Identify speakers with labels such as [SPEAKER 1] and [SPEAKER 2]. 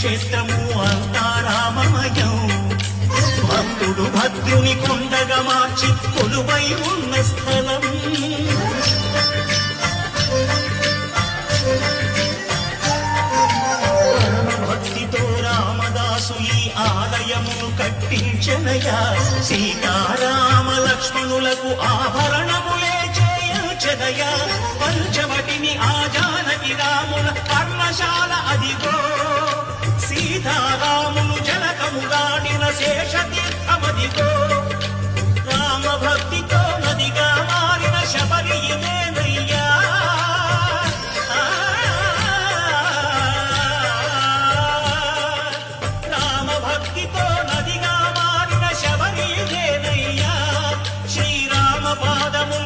[SPEAKER 1] క్షేత్రము అంతా రామమయం. భక్తుడు భద్రుని కొండగా మార్చి కొలువై ఉన్న స్థలం. భక్తితో రామదాసు ఈ ఆలయమును కట్టించనయా. సీతారామ లక్ష్మణులకు ఆభరణములే చేయించనయా. పంచవటిని ఆ జానకి రాముల పర్ణశాల అదిగో. సీతారాములు జనకము దాటిన శేషతీర్థమదిగో. రామ భక్తితో నదిగా మారిన శబరి ఇదేనయ్యా. రామ భక్తితో నదిగా మారిన శబరి ఇదేనయ్యా. శ్రీరామ పాద